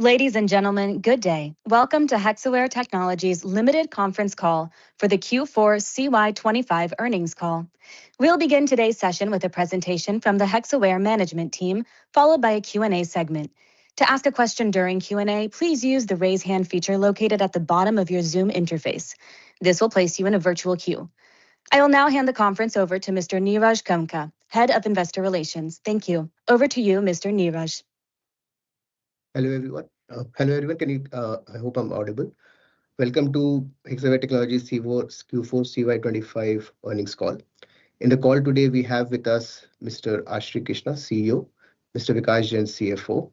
Ladies and gentlemen, good day. Welcome to Hexaware Technologies limited conference call for the Q4 CY25 earnings call. We'll begin today's session with a presentation from the Hexaware management team, followed by a Q&A segment. To ask a question during Q&A, please use the raise hand feature located at the bottom of your Zoom interface. This will place you in a virtual queue. I will now hand the conference over to Mr. Neeraj Kamka, Head of Investor Relations. Thank you. Over to you, Mr. Neeraj. Hello everyone. I hope I'm audible. Welcome to Hexaware Technologies Q4 CY25 earnings call. In the call today, we have with us Mr. Ashri Krishna, CEO, Mr. Vikas Jain, CFO.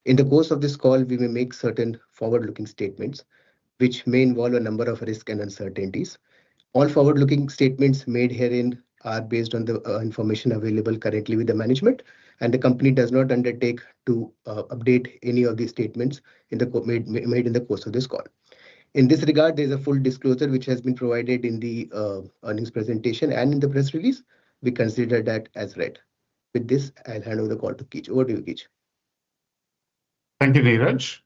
In the course of this call, we may make certain forward-looking statements, which may involve a number of risks and uncertainties. All forward-looking statements made herein are based on the information available currently with the management, and the company does not undertake to update any of these statements made in the course of this call. In this regard, there is a full disclosure which has been provided in the earnings presentation and in the press release. We consider that as read. With this, I'll hand over the call to Keech. Over to you, Keech. Thank you, Neeraj.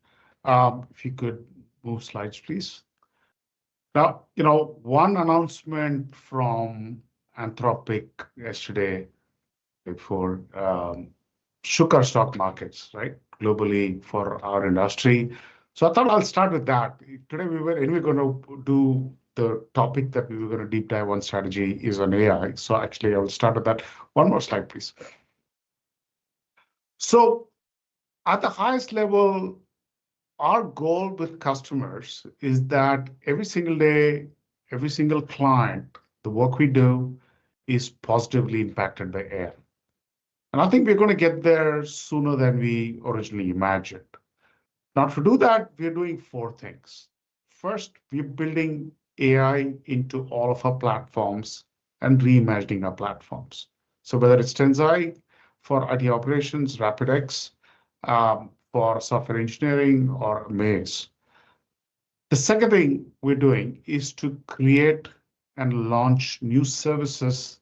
If you could move slides, please. Now, one announcement from Anthropic yesterday before shook our stock markets, right, globally for our industry. So I thought I'll start with that. Today, we were anyway going to do the topic that we were going to deep dive on strategy is on AI. So actually, I will start with that. One more slide, please. So at the highest level, our goal with customers is that every single day, every single client, the work we do is positively impacted by AI. And I think we're going to get there sooner than we originally imagined. Now, to do that, we're doing four things. First, we're building AI into all of our platforms and reimagining our platforms. So whether it's Tensai for IT operations, RapidX, for software engineering, or Maze. The second thing we're doing is to create and launch new services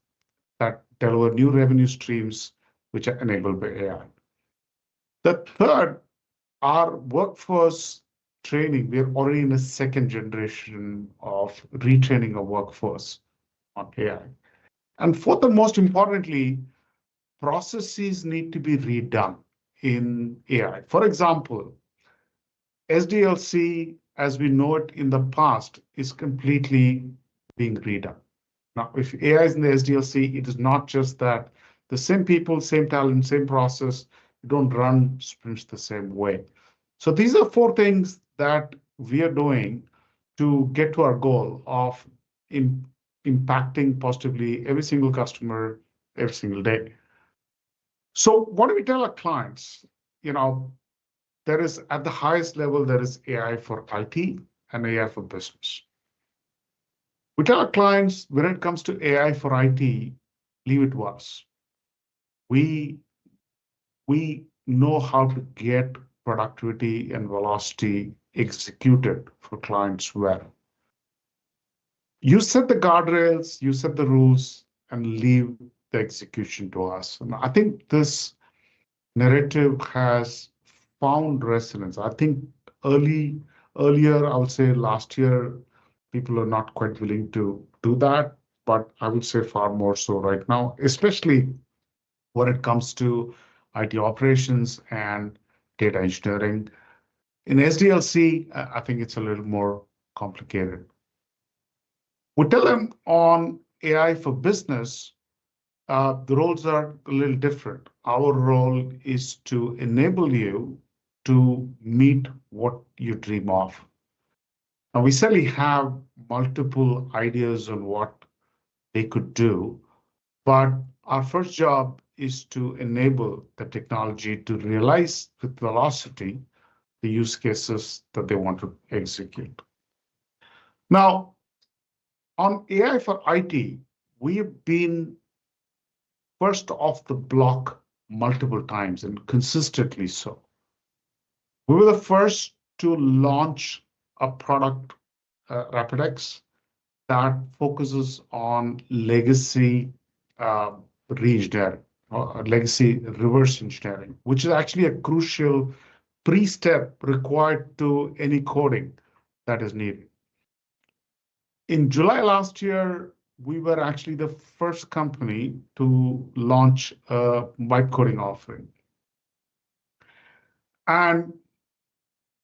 that deliver new revenue streams which are enabled by AI. The third, our workforce training. We're already in a second generation of retraining our workforce on AI. And fourth and most importantly, processes need to be redone in AI. For example, SDLC, as we know it in the past, is completely being redone. Now, if AI is in the SDLC, it is not just that the same people, same talent, same process, don't run sprints the same way. So these are four things that we are doing to get to our goal of impacting positively every single customer every single day. So what do we tell our clients? There is at the highest level, there is AI for IT and AI for business. We tell our clients when it comes to AI for IT, leave it to us. We know how to get productivity and velocity executed for clients well. You set the guardrails, you set the rules, and leave the execution to us. And I think this narrative has found resonance. I think earlier, I would say last year, people are not quite willing to do that, but I would say far more so right now, especially when it comes to IT operations and data engineering. In SDLC, I think it's a little more complicated. We tell them on AI for business, the roles are a little different. Our role is to enable you to meet what you dream of. Now, we certainly have multiple ideas on what they could do, but our first job is to enable the technology to realize with velocity the use cases that they want to execute. Now, on AI for IT, we have been first off the block multiple times and consistently so. We were the first to launch a product, RapidX, that focuses on legacy re-engineering or legacy reverse engineering, which is actually a crucial pre-step required to any coding that is needed. In July last year, we were actually the first company to launch a vibe coding offering. And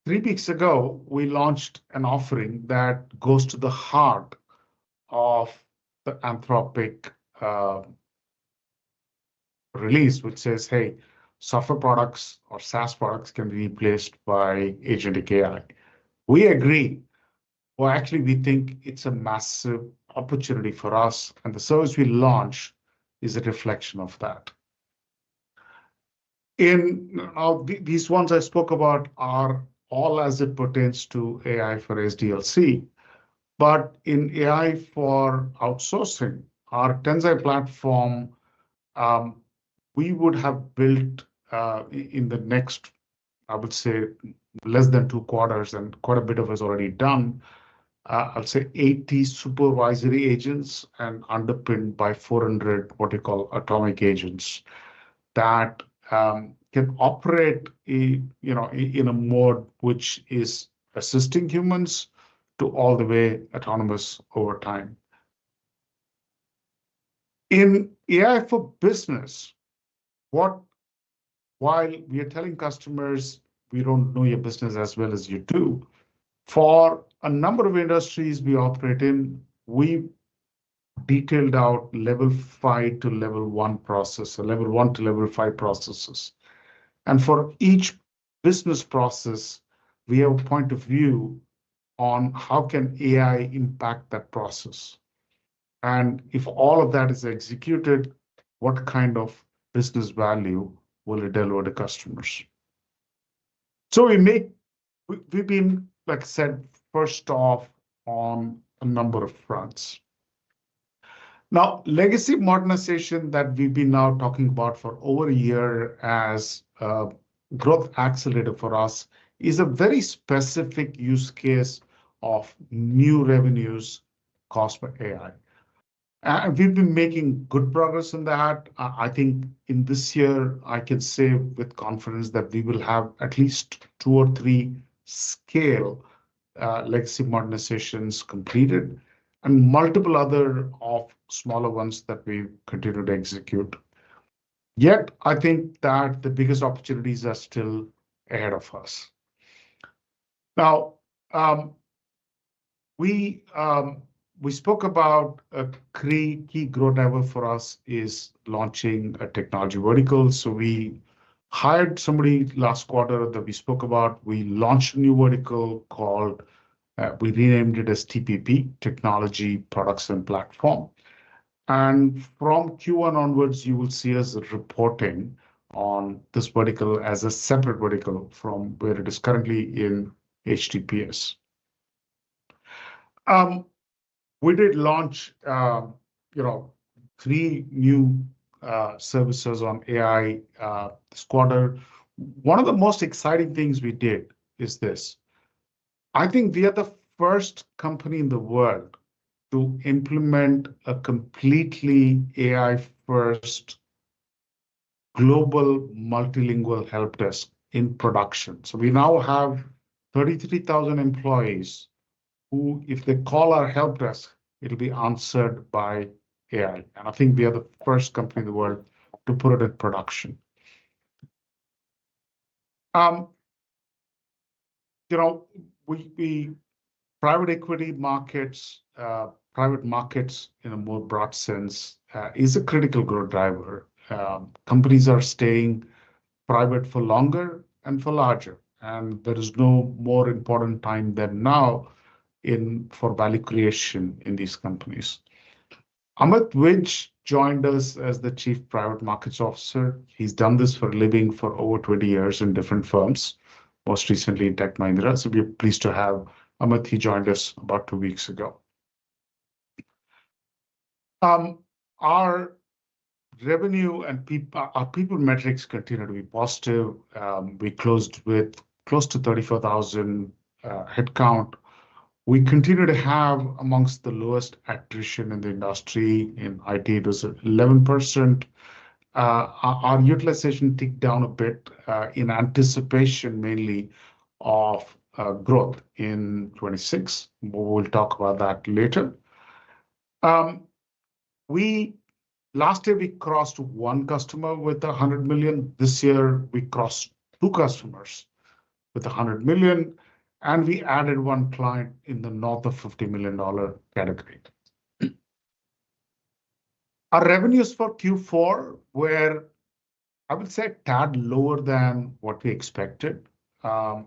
3 weeks ago, we launched an offering that goes to the heart of the Anthropic release, which says, hey, software products or SaaS products can be replaced by agentic AI. We agree. Well, actually, we think it's a massive opportunity for us, and the service we launch is a reflection of that. These ones I spoke about are all as it pertains to AI for SDLC, but in AI for outsourcing, our Tensai platform, we would have built in the next, I would say, less than 2 quarters, and quite a bit of it is already done. I'll say 80 supervisory agents and underpinned by 400 what you call atomic agents that can operate in a mode which is assisting humans to all the way autonomous over time. In AI for business, while we are telling customers we don't know your business as well as you do, for a number of industries we operate in, we detailed out level 5 to level 1 process, or level 1 to level 5 processes. And for each business process, we have a point of view on how can AI impact that process. And if all of that is executed, what kind of business value will it deliver to customers? So we've been, like I said, first off on a number of fronts. Now, legacy modernization that we've been now talking about for over a year as a growth accelerator for us is a very specific use case of new revenues caused by AI. And we've been making good progress in that. I think in this year, I can say with confidence that we will have at least 2 or 3 scale legacy modernizations completed, and multiple other of smaller ones that we continue to execute. Yet, I think that the biggest opportunities are still ahead of us. Now, we spoke about a key growth driver for us is launching a technology vertical. So we hired somebody last quarter that we spoke about. We launched a new vertical called, we renamed it as TPP, Technology, Products, and Platform. And from Q1 onwards, you will see us reporting on this vertical as a separate vertical from where it is currently in HTPS. We did launch, 3 new services on AI this quarter. One of the most exciting things we did is this. I think we are the first company in the world to implement a completely AI-first global multilingual help desk in production. So we now have 33,000 employees who, if they call our help desk, it'll be answered by AI. And I think we are the first company in the world to put it in production. We private equity markets, private markets in a more broad sense is a critical growth driver. Companies are staying private for longer and for larger, and there is no more important time than now for value creation in these companies. Amit Vij joined us as the Chief Private Markets Officer. He's done this for a living for over 20 years in different firms, most recently in Tech Mahindra. So we're pleased to have Amit. He joined us about 2 weeks ago. Our revenue and our people metrics continue to be positive. We closed with close to 34,000 headcount. We continue to have amongst the lowest attrition in the industry. In IT, it was 11%. our utilization ticked down a bit in anticipation mainly of growth in 26. We'll talk about that later. Last year we crossed one customer with 100 million. This year we crossed two customers with 100 million, and we added one client in the north of $50 million category. Our revenues for Q4 were, I would say, a tad lower than what we expected. I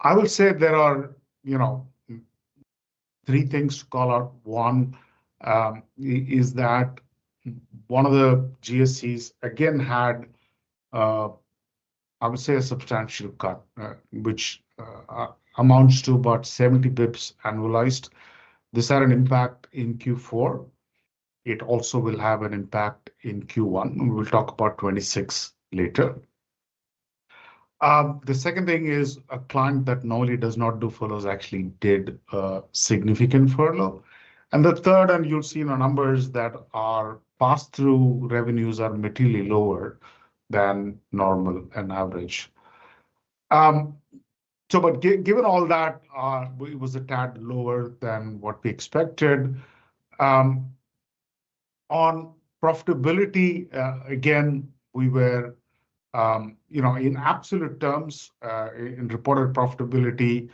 will say there are, three things to call out. One is that one of the GSCs again had, I would say, a substantial cut, which amounts to about 70 bips annualized. This had an impact in Q4. It also will have an impact in Q1. We will talk about 26 later. The second thing is a client that normally does not do furloughs actually did a significant furlough. And the third, and you'll see in our numbers that our pass-through revenues are materially lower than normal and average. But given all that, it was a tad lower than what we expected. On profitability, again, we were, in absolute terms, in reported profitability,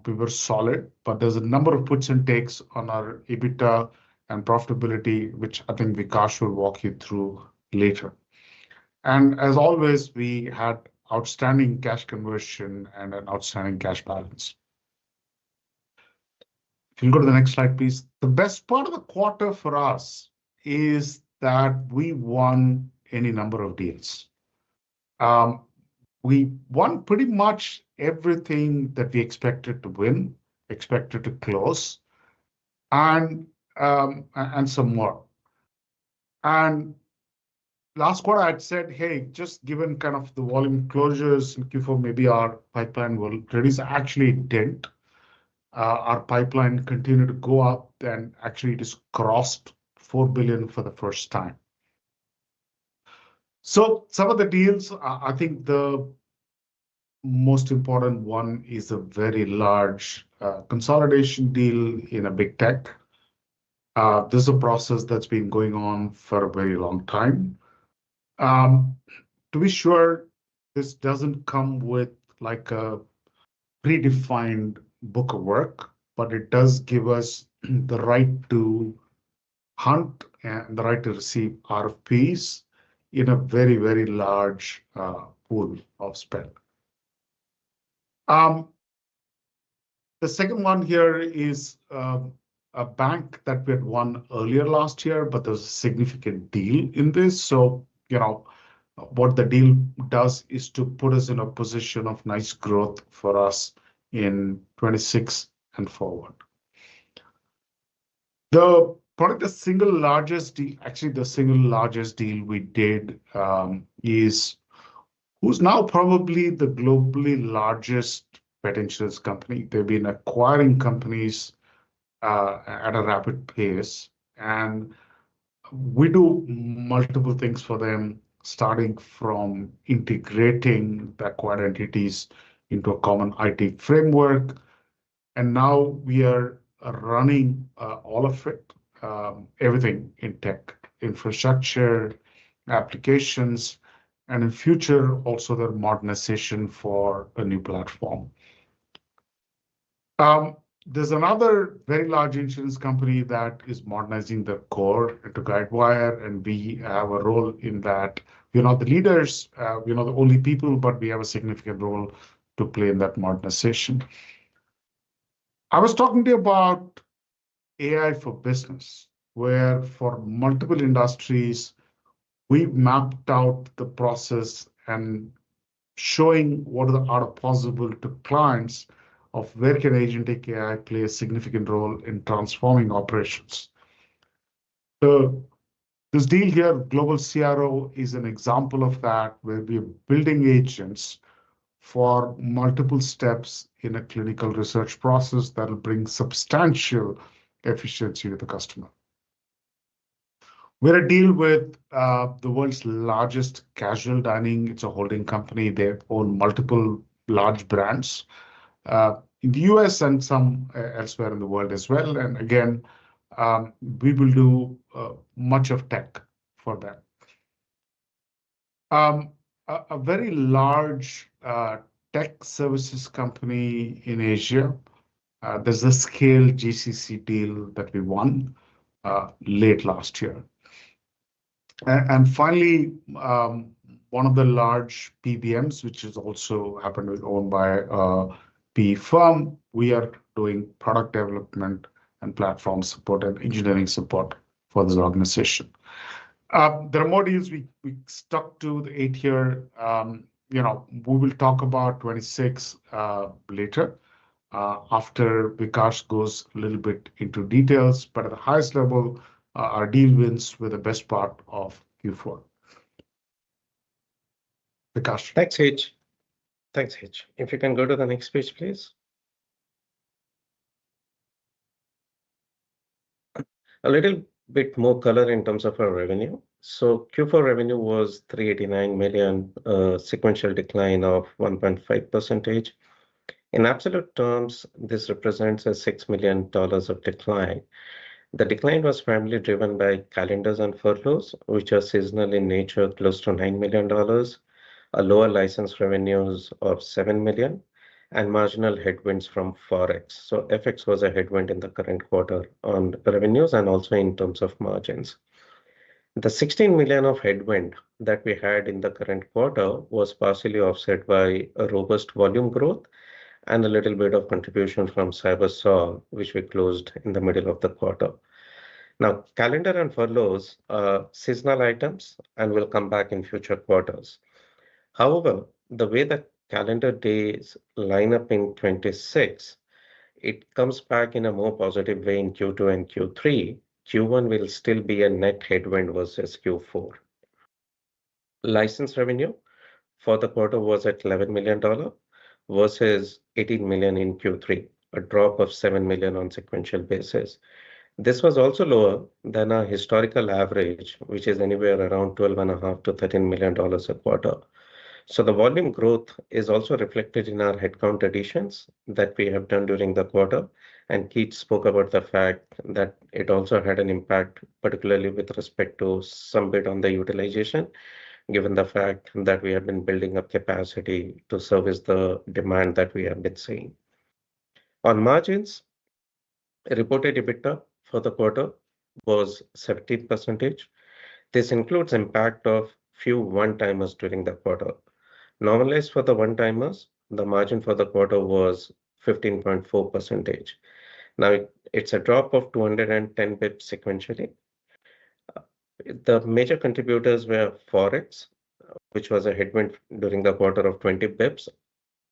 we were solid, but there's a number of puts and takes on our EBITDA and profitability, which I think Vikash will walk you through later. And as always, we had outstanding cash conversion and an outstanding cash balance. If you go to the next slide, please. The best part of the quarter for us is that we won any number of deals. We won pretty much everything that we expected to win, expected to close, and some more. And last quarter, I'd said, hey, just given kind of the volume closures in Q4, maybe our pipeline will reduce. Actually, it didn't. Our pipeline continued to go up, and actually it is crossed 4 billion for the first time. So some of the deals, I think the most important one is a very large consolidation deal in a big tech. This is a process that's been going on for a very long time. To be sure, this doesn't come with like a predefined book of work, but it does give us the right to hunt and the right to receive RFPs in a very, very large pool of spend. The second one here is a bank that we had won earlier last year, but there's a significant deal in this. So, what the deal does is to put us in a position of nice growth for us in 26 and forward. Probably the single largest deal we did is who's now probably the globally largest pet insurance company. They've been acquiring companies at a rapid pace, and we do multiple things for them, starting from integrating the acquired entities into a common IT framework. And now we are running all of it, everything in tech, infrastructure, applications, and in future, also the modernization for a new platform. There's another very large insurance company that is modernizing their core into Guidewire, and we have a role in that. We're not the leaders, we're not the only people, but we have a significant role to play in that modernization. I was talking to you about AI for business, where for multiple industries, we've mapped out the process and showing what are the art of possible to clients of where can agentic AI play a significant role in transforming operations. So this deal here, Global CRO, is an example of that, where we are building agents for multiple steps in a clinical research process that will bring substantial efficiency to the customer. We're a deal with the world's largest casual dining. It's a holding company. They own multiple large brands in the US and some elsewhere in the world as well. And again, we will do much of tech for them. A very large tech services company in Asia. There's a scale GCC deal that we won late last year. And finally, one of the large PBMs, which is also happened to be owned by a PE firm, we are doing product development and platform support and engineering support for this organization. There are more deals we stuck to the 8-year. We will talk about 26 later after Vikash goes a little bit into details. But at the highest level, our deal wins were the best part of Q4. Vikash. Thanks, H. Thanks, H. If you can go to the next page, please. A little bit more color in terms of our revenue. So Q4 revenue was 389 million, sequential decline of 1.5%. In absolute terms, this represents a $6 million of decline. The decline was primarily driven by calendars and furloughs, which are seasonal in nature, close to $9 million, a lower license revenues of 7 million, and marginal headwinds from Forex. So FX was a headwind in the current quarter on revenues and also in terms of margins. The 16 million of headwind that we had in the current quarter was partially offset by a robust volume growth and a little bit of contribution from CyberSolve, which we closed in the middle of the quarter. Now, calendar and furloughs are seasonal items and will come back in future quarters. However, the way that calendar days line up in 26, it comes back in a more positive way in Q2 and Q3. Q1 will still be a net headwind versus Q4. License revenue for the quarter was at $11 million versus 18 million in Q3, a drop of 7 million on sequential basis. This was also lower than our historical average, which is anywhere around $12.5 to $13 million a quarter. So the volume growth is also reflected in our headcount additions that we have done during the quarter. And Keith spoke about the fact that it also had an impact, particularly with respect to some bit on the utilization, given the fact that we have been building up capacity to service the demand that we have been seeing. On margins, reported EBITDA for the quarter was 17%. This includes impact of few one-timers during the quarter. Normalized for the one-timers, the margin for the quarter was 15.4%. Now, it's a drop of 210 bips sequentially. The major contributors were Forex, which was a headwind during the quarter of 20 bips.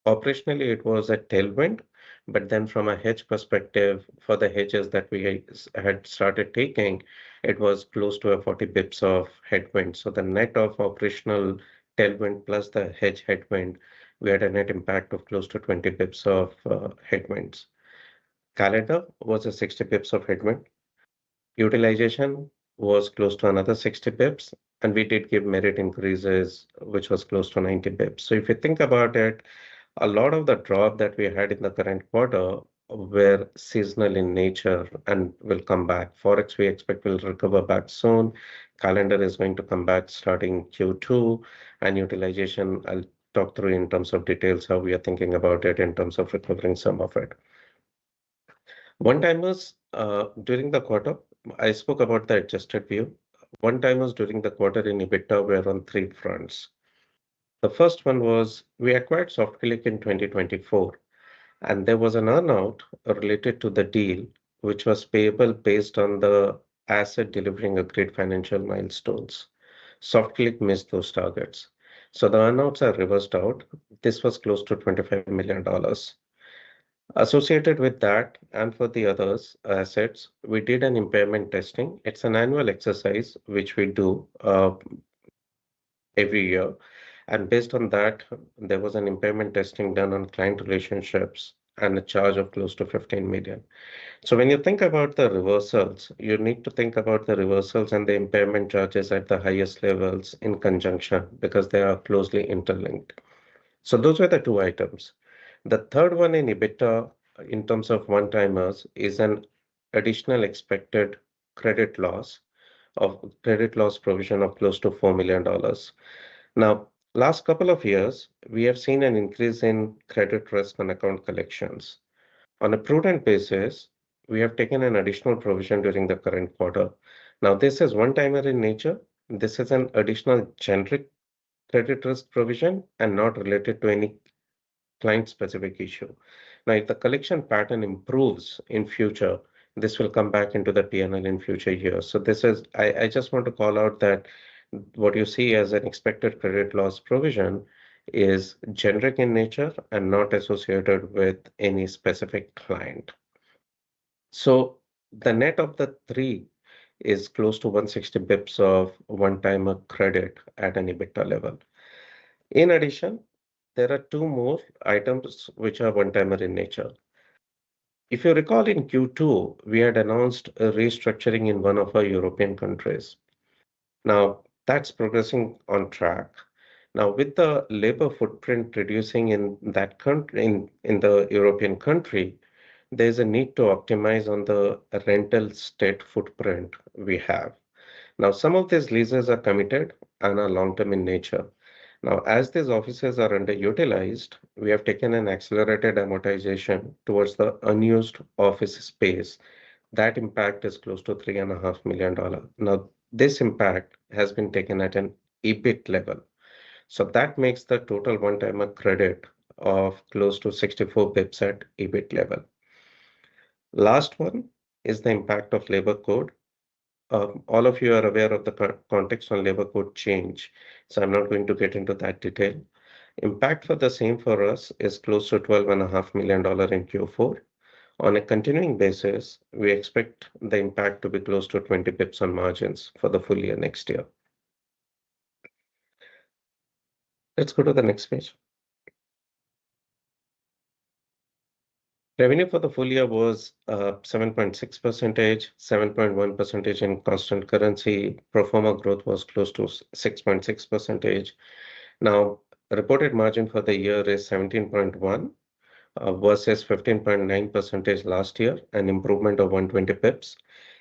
Operationally, it was a tailwind, but then from a hedge perspective, for the hedges that we had started taking, it was close to a 40 bips of headwind. So the net of operational tailwind plus the hedge headwind, we had a net impact of close to 20 bips of headwinds. Calendar was a 60 bips of headwind. Utilization was close to another 60 bips, and we did give merit increases, which was close to 90 bips. So if you think about it, a lot of the drop that we had in the current quarter were seasonal in nature and will come back. Forex, we expect, will recover back soon. Calendar is going to come back starting Q2, and utilization, I'll talk through in terms of details how we are thinking about it in terms of recovering some of it. One-timers during the quarter, I spoke about the adjusted view. One-timers during the quarter in EBITDA were on 3 fronts. The first one was we acquired SoftClick in 2024, and there was an earnout related to the deal, which was payable based on the asset delivering a great financial milestones. SoftClick missed those targets. So the earnouts are reversed out. This was close to $25 million. Associated with that, and for the others assets, we did an impairment testing. It's an annual exercise, which we do every year. And based on that, there was an impairment testing done on client relationships and a charge of close to 15 million. So when you think about the reversals, you need to think about the reversals and the impairment charges at the highest levels in conjunction because they are closely interlinked. So those were the two items. The third one in EBITDA in terms of one-timers is an additional expected credit loss provision of close to $4 million. Now, last couple of years, we have seen an increase in credit risk on account collections. On a prudent basis, we have taken an additional provision during the current quarter. Now, this is one-timer in nature. This is an additional generic credit risk provision and not related to any client-specific issue. Now, if the collection pattern improves in future, this will come back into the P&L in future years. So this is, I just want to call out that what you see as an expected credit loss provision is generic in nature and not associated with any specific client. So the net of the three is close to 160 bips of one-timer credit at an EBITDA level. In addition, there are two more items which are one-timer in nature. If you recall, in Q2, we had announced a restructuring in one of our European countries. Now, that's progressing on track. Now, with the labor footprint reducing in that country, in the European country, there's a need to optimize on the rental state footprint we have. Now, some of these leases are committed and are long-term in nature. Now, as these offices are underutilized, we have taken an accelerated amortization towards the unused office space. That impact is close to $3.5 million. Now, this impact has been taken at an EBIT level. So that makes the total one-timer credit of close to 64 bips at EBIT level. Last one is the impact of labor code. All of you are aware of the context on labor code change, so I'm not going to get into that detail. Impact for the same for us is close to $12.5 million in Q4. On a continuing basis, we expect the impact to be close to 20 bips on margins for the full year next year. Let's go to the next page. Revenue for the full year was 7.6%, 7.1% in constant currency. Pro forma growth was close to 6.6%. Now, reported margin for the year is 17.1 versus 15.9% last year, an improvement of 120 pips.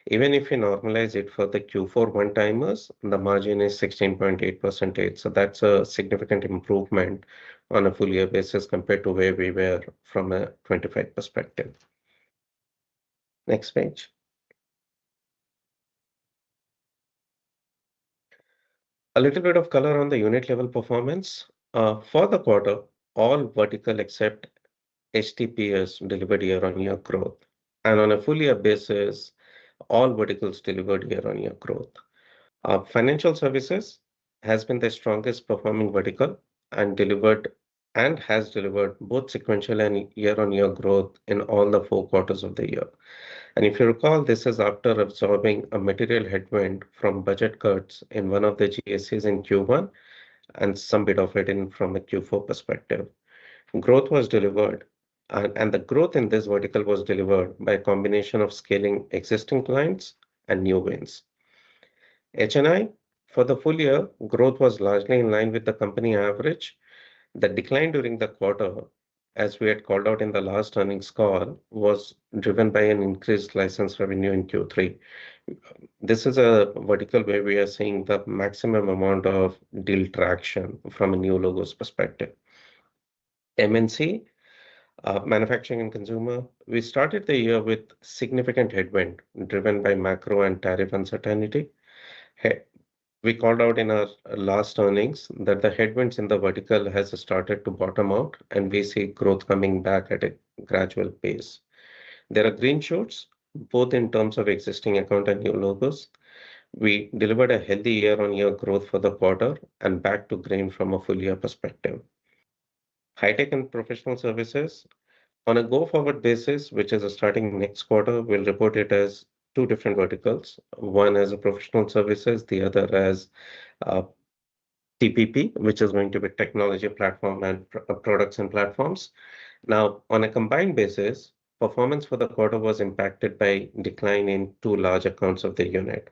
Even if you normalize it for the Q4 one-timers, the margin is 16.8%. So that's a significant improvement on a full year basis compared to where we were from a 25 perspective. Next page. A little bit of color on the unit level performance. For the quarter, all vertical except HTPS delivered year-on-year growth. And on a full year basis, all verticals delivered year-on-year growth. Financial services has been the strongest performing vertical and has delivered both sequential and year-on-year growth in all the 4 quarters of the year. And if you recall, this is after absorbing a material headwind from budget cuts in one of the GSCs in Q1 and some bit of it in from a Q4 perspective. Growth was delivered, and the growth in this vertical was delivered by a combination of scaling existing clients and new wins. H&I, for the full year, growth was largely in line with the company average. The decline during the quarter, as we had called out in the last earnings call, was driven by an increased license revenue in Q3. This is a vertical where we are seeing the maximum amount of deal traction from a new logos perspective. MNC, manufacturing and consumer, we started the year with significant headwind driven by macro and tariff uncertainty. We called out in our last earnings that the headwinds in the vertical has started to bottom out, and we see growth coming back at a gradual pace. There are green shoots, both in terms of existing account and new logos. We delivered a healthy year-on-year growth for the quarter and back to green from a full year perspective. High-tech and professional services, on a go-forward basis, which is starting next quarter, we'll report it as 2 different verticals. One as a professional services, the other as TPP, which is going to be technology platform and products and platforms. Now, on a combined basis, performance for the quarter was impacted by decline in two large accounts of the unit.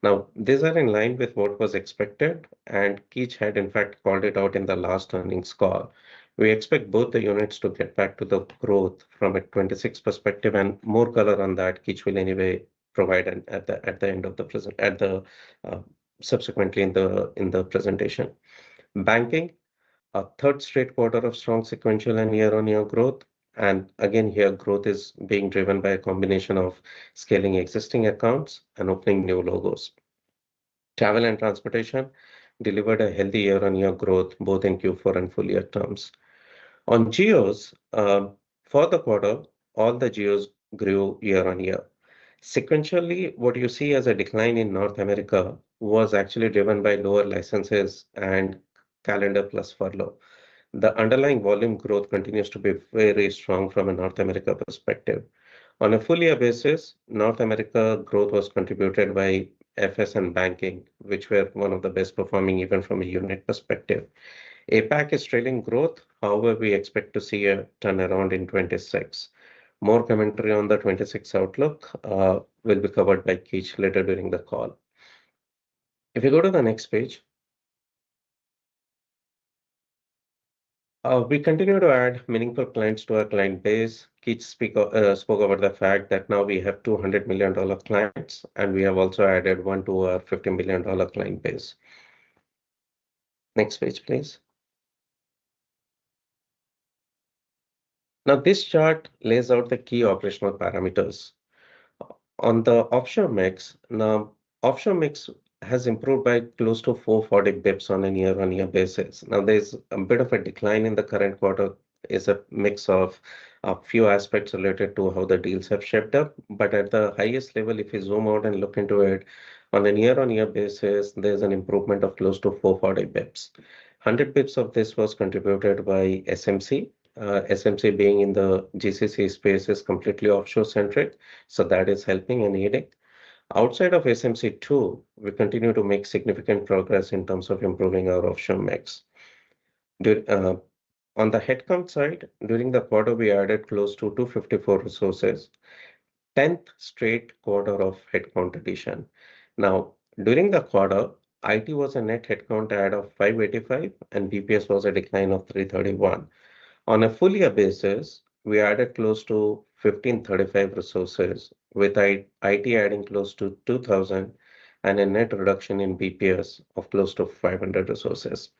Now, these are in line with what was expected, and Keech had in fact called it out in the last earnings call. We expect both the units to get back to the growth from a 26 perspective, and more color on that Keech will anyway provide at the end of the present uh, subsequently in the presentation. Banking, a third straight quarter of strong sequential and year-on-year growth. And again, here growth is being driven by a combination of scaling existing accounts and opening new logos. Travel and transportation delivered a healthy year-on-year growth both in Q4 and full year terms. On geos, for the quarter, all the geos grew year-on-year. Sequentially, what you see as a decline in North America was actually driven by lower licenses and calendar plus furlough. The underlying volume growth continues to be very strong from a North America perspective. On a full year basis, North America growth was contributed by FS and banking, which were one of the best performing even from a unit perspective. APAC is trailing growth. However, we expect to see a turnaround in 26. More commentary on the 26 outlook will be covered by Keech later during the call. If you go to the next page, we continue to add meaningful clients to our client base. Keech spoke about the fact that now we have $200 million clients, and we have also added one to our $50 million client base. Next page, please. Now, this chart lays out the key operational parameters. On the offshore mix, now offshore mix has improved by close to 440 bips on a year-on-year basis. Now, there's a bit of a decline in the current quarter, is a mix of a few aspects related to how the deals have shaped up. But at the highest level, if you zoom out and look into it, on a year-on-year basis, there's an improvement of close to 440 bips. 100 bips of this was contributed by SMC. SMC being in the GCC space is completely offshore centric, so that is helping and aiding. Outside of SMC2, we continue to make significant progress in terms of improving our offshore mix. On the headcount side, during the quarter, we added close to 254 resources, 10th straight quarter of headcount addition. Now, during the quarter, IT was a net headcount add of 585 and BPS was a decline of 331. On a full year basis, we added close to 1535 resources, with IT adding close to 2000 and a net reduction in BPS of close to 500 resources.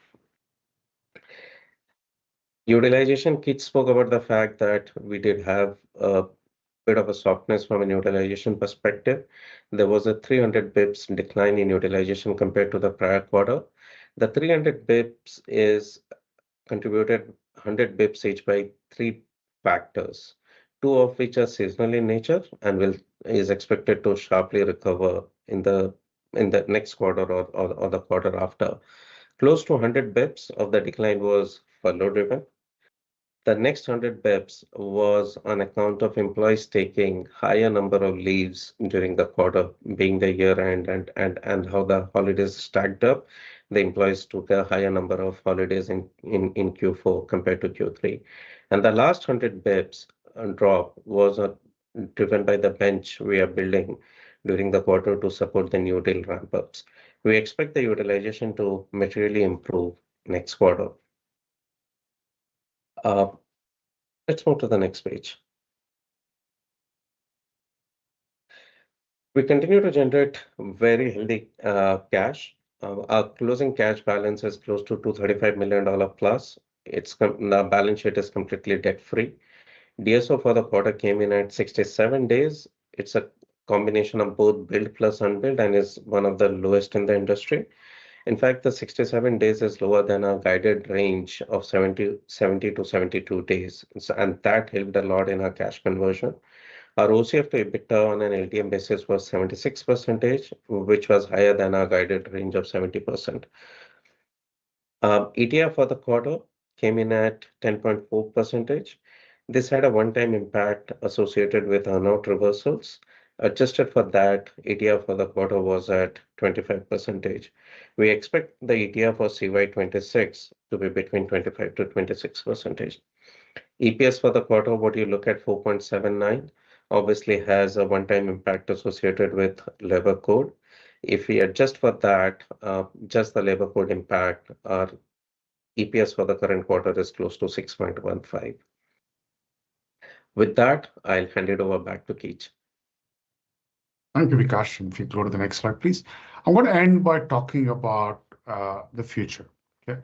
Utilization, Keech spoke about the fact that we did have a bit of a softness from an utilization perspective. There was a 300 bips decline in utilization compared to the prior quarter. The 300 bips is contributed 100 bips each by three factors, two of which are seasonal in nature and is expected to sharply recover in the next quarter or the quarter after. Close to 100 bips of the decline was furlough driven. The next 100 bips was on account of employees taking higher number of leaves during the quarter, being the year end and how the holidays stacked up. The employees took a higher number of holidays in Q4 compared to Q3. And the last 100 bips drop was driven by the bench we are building during the quarter to support the new deal ramp-ups. We expect the utilization to materially improve next quarter. Let's move to the next page. We continue to generate very healthy cash. Our closing cash balance is close to $235 million plus. The balance sheet is completely debt-free. DSO for the quarter came in at 67 days. It's a combination of both billed plus unbilled and is one of the lowest in the industry. In fact, the 67 days is lower than our guided range of 70 to 72 days. And that helped a lot in our cash conversion. Our OCF to EBITDA on an LTM basis was 76%, which was higher than our guided range of 70%. ETR for the quarter came in at 10.4%. This had a one-time impact associated with earnout reversals. Adjusted for that, ETR for the quarter was at 25%. We expect the ETR for CY26 to be between 25 to 26%. EPS for the quarter, what you look at 4.79, obviously has a one-time impact associated with labor code. If we adjust for that, just the labor code impact, our EPS for the current quarter is close to 6.15. With that, I'll hand it over back to Keech. Thank you, Vikash. If you go to the next slide, please. I'm going to end by talking about the future. Okay.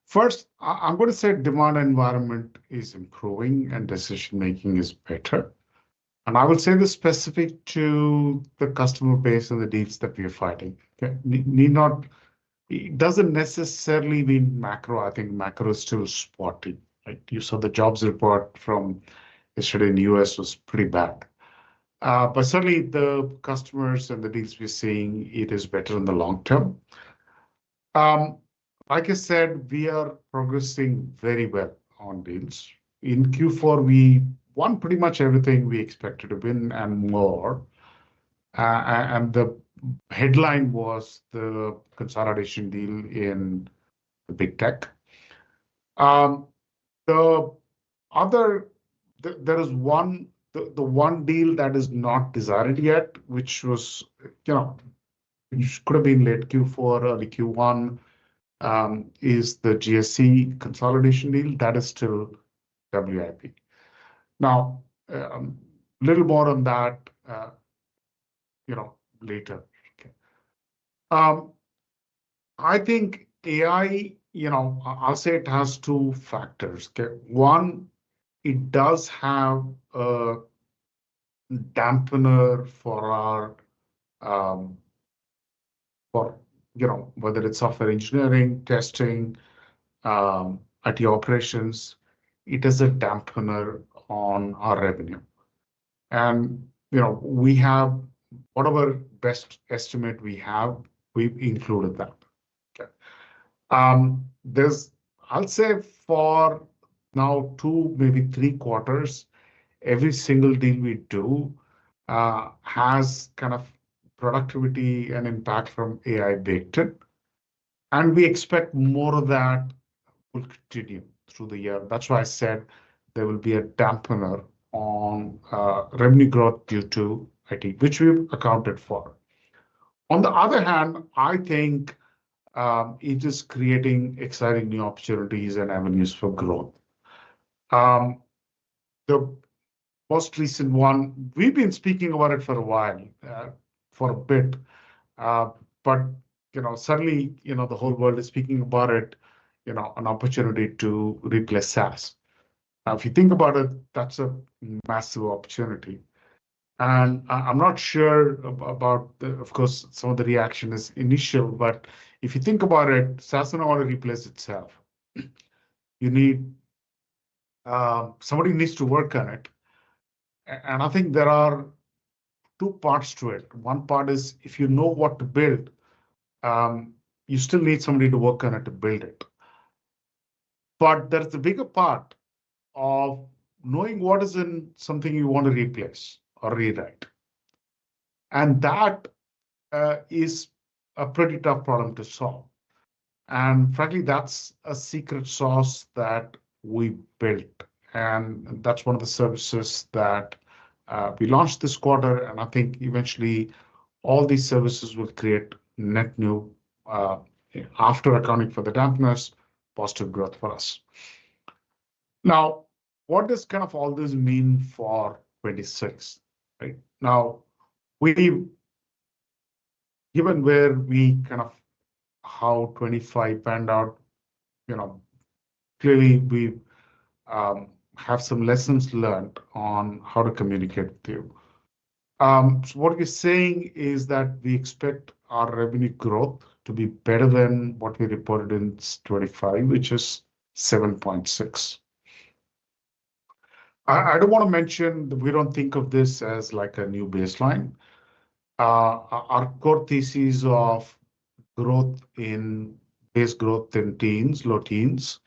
First, I'm going to say demand environment is improving and decision-making is better. And I will say this specific to the customer base and the deals that we are fighting. Okay. It doesn't necessarily mean macro. I think macro is still spotty. Right? You saw the jobs report from yesterday in the US was pretty bad. But certainly the customers and the deals we're seeing, it is better in the long term. Like I said, we are progressing very well on deals. In Q4, we won pretty much everything we expected to win and more. And the headline was the consolidation deal in the big tech. There is one deal that is not decided yet, which was, which could have been late Q4, early Q1, is the GSC consolidation deal. That is still WIP. Now, a little more on that, later. Okay. I think AI, I'll say it has two factors. Okay. One, it does have a dampener for our, whether it's software engineering, testing, IT operations, it is a dampener on our revenue. And, we have whatever best estimate we have, we've included that. Okay. I'll say for now 2, maybe 3 quarters, every single deal we do has kind of productivity and impact from AI baked in. And we expect more of that will continue through the year. That's why I said there will be a dampener on revenue growth due to IT, which we've accounted for. On the other hand, I think it is creating exciting new opportunities and avenues for growth. The most recent one, we've been speaking about it for a while, for a bit, but suddenly, the whole world is speaking about it, an opportunity to replace SaaS. Now, if you think about it, that's a massive opportunity. And I'm not sure about, of course, some of the reaction is initial, but if you think about it, SaaS doesn't want to replace itself. You need, somebody needs to work on it. And I think there are 2 parts to it. One part is if you know what to build, you still need somebody to work on it to build it. But there's the bigger part of knowing what is in something you want to replace or rewrite. And that is a pretty tough problem to solve. And frankly, that's a secret sauce that we built. And that's one of the services that we launched this quarter. And I think eventually all these services will create net new, after accounting for the dampness, positive growth for us. Now, what does kind of all this mean for 26? Right now, given where we kind of how 25 panned out, clearly we have some lessons learned on how to communicate with you. So what we're saying is that we expect our revenue growth to be better than what we reported in 25, which is 7.6. I don't want to mention that we don't think of this as like a new baseline. Our core thesis of base growth in teens, low teens,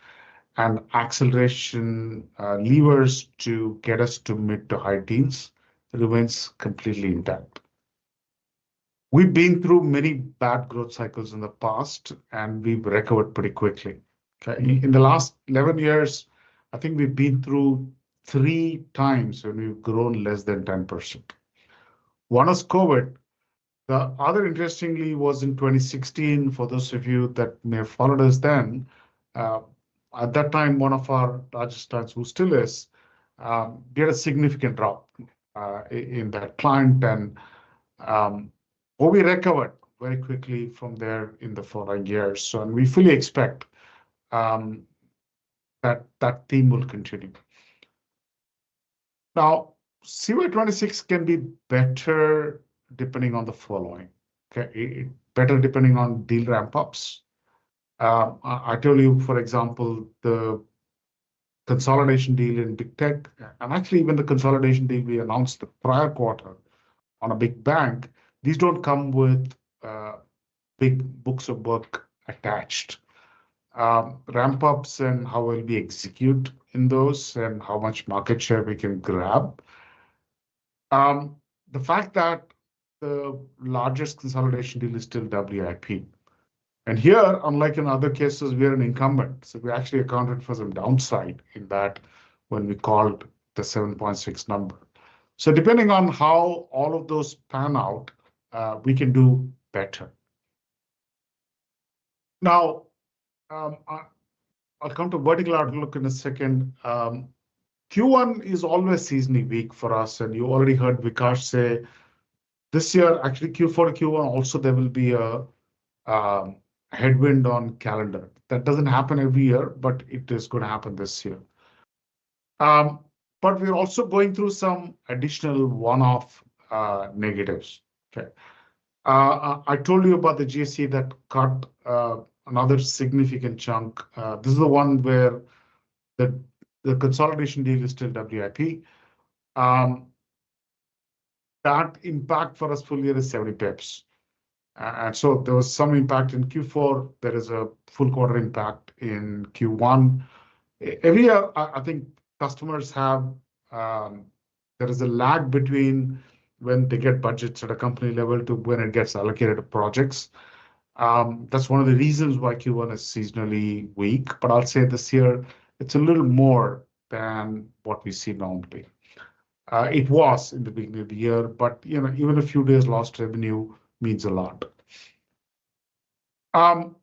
and acceleration levers to get us to mid to high teens remains completely intact. We've been through many bad growth cycles in the past, and we've recovered pretty quickly. Okay. In the last 11 years, I think we've been through 3 times when we've grown less than 10%. One was COVID. The other, interestingly, was in 2016. For those of you that may have followed us then, at that time, one of our largest clients, who still is, did a significant drop in that client, and we recovered very quickly from there in the following years. So, and we fully expect that theme will continue. Now, CY26 can be better depending on the following. Okay, better depending on deal ramp-ups. I told you, for example, the consolidation deal in big tech, and actually even the consolidation deal we announced the prior quarter on a big bank, these don't come with big books of work attached. Ramp-ups and how well we execute in those and how much market share we can grab. The fact that the largest consolidation deal is still WIP. And here, unlike in other cases, we are an incumbent. So we actually accounted for some downside in that when we called the 7.6 number. So depending on how all of those pan out, we can do better. Now, I'll come to vertical outlook in a second. Q1 is always seasonally weak for us, and you already heard Vikash say this year, actually Q4 to Q1 also there will be a headwind on calendar. That doesn't happen every year, but it is going to happen this year. But we're also going through some additional one-off negatives. Okay, I told you about the GSC that cut another significant chunk. This is the one where the consolidation deal is still WIP. That impact for us full year is 70 pips. And so there was some impact in Q4. There is a full quarter impact in Q1. Every year, I think customers have, there is a lag between when they get budgets at a company level to when it gets allocated to projects. That's one of the reasons why Q1 is seasonally weak. But I'll say this year, it's a little more than what we see normally. It was in the beginning of the year, but even a few days lost revenue means a lot. And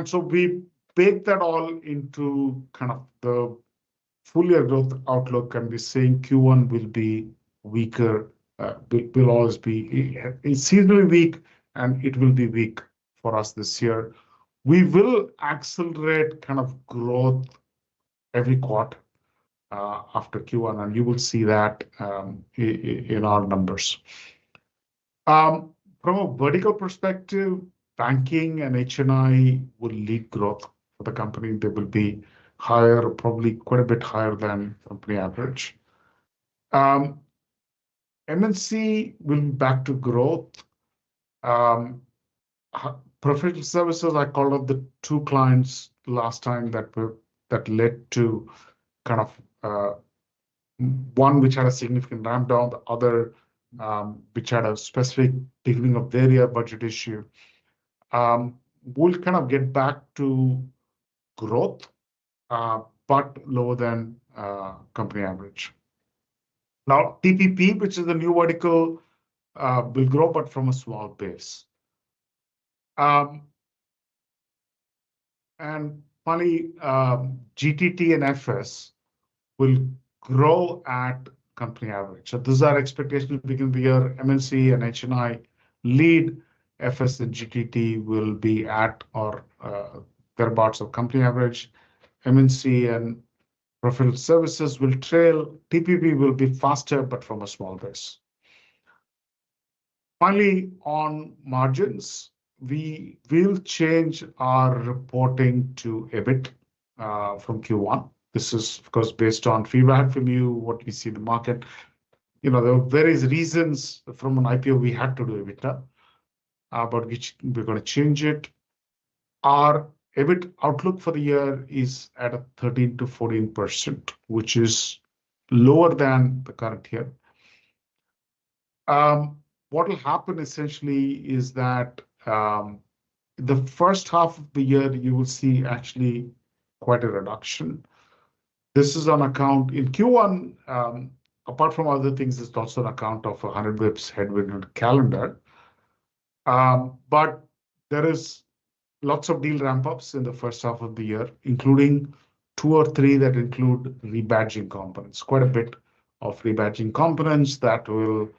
so we bake that all into kind of the full year growth outlook, and we're saying Q1 will be weaker, will always be it's seasonally weak, and it will be weak for us this year. We will accelerate kind of growth every quarter after Q1, and you will see that in our numbers. From a vertical perspective, banking and H&I will lead growth for the company. They will be higher, probably quite a bit higher than company average. MNC will be back to growth. Professional services, I called out the 2 clients last time that led to kind of one which had a significant ramp down, the other which had a specific beginning of their year budget issue. We'll kind of get back to growth, but lower than company average. Now, TPP, which is the new vertical, will grow, but from a small base. And finally, GTT and FS will grow at company average. So these are expectations beginning of the year. MNC and H&I lead. FS and GTT will be at or thereabouts of company average. MNC and professional services will trail. TPP will be faster, but from a small base. Finally, on margins, we will change our reporting to EBIT from Q1. This is, of course, based on feedback from you, what we see in the market. There were various reasons from an IPO we had to do EBITDA, but we're going to change it. Our EBIT outlook for the year is at a 13 to 14%, which is lower than the current year. What will happen essentially is that the first half of the year, you will see actually quite a reduction. This is on account in Q1, apart from other things, it's also on account of 100 bips headwind on the calendar. But there is lots of deal ramp-ups in the first half of the year, including 2 or 3 that include rebadging components, quite a bit of rebadging components that will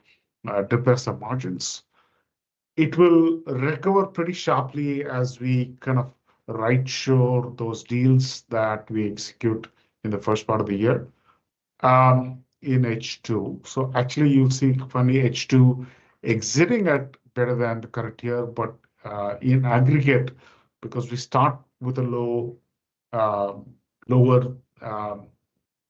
depress the margins. It will recover pretty sharply as we kind of right-shore those deals that we execute in the first part of the year in H2. So actually, you'll see funny H2 exiting at better than the current year, but in aggregate, because we start with a lower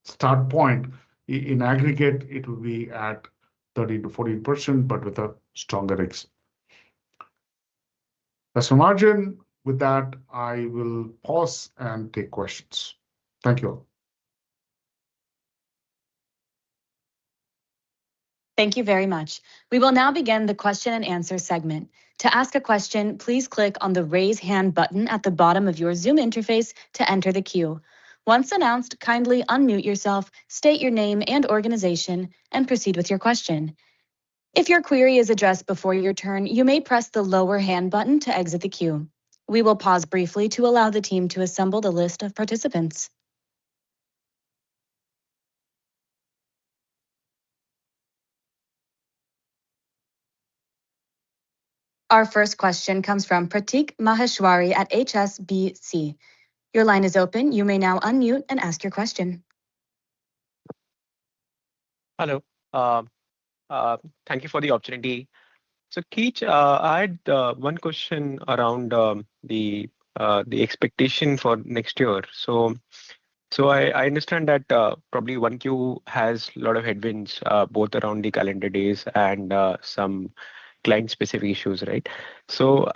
start point, in aggregate, it will be at 13 to 14%, but with a stronger exit. As for margin, with that, I will pause and take questions. Thank you all. Thank you very much. We will now begin the question and answer segment. To ask a question, please click on the raise hand button at the bottom of your Zoom interface to enter the queue. Once announced, kindly unmute yourself, state your name and organization, and proceed with your question. If your query is addressed before your turn, you may press the lower hand button to exit the queue. We will pause briefly to allow the team to assemble the list of participants. Our first question comes from Pratik Maheshwari at HSBC. Your line is open. You may now unmute and ask your question. Hello. Thank you for the opportunity. So, Keech, I had one question around the expectation for next year. So I understand that probably 1Q has a lot of headwinds, both around the calendar days and some client-specific issues, right? So,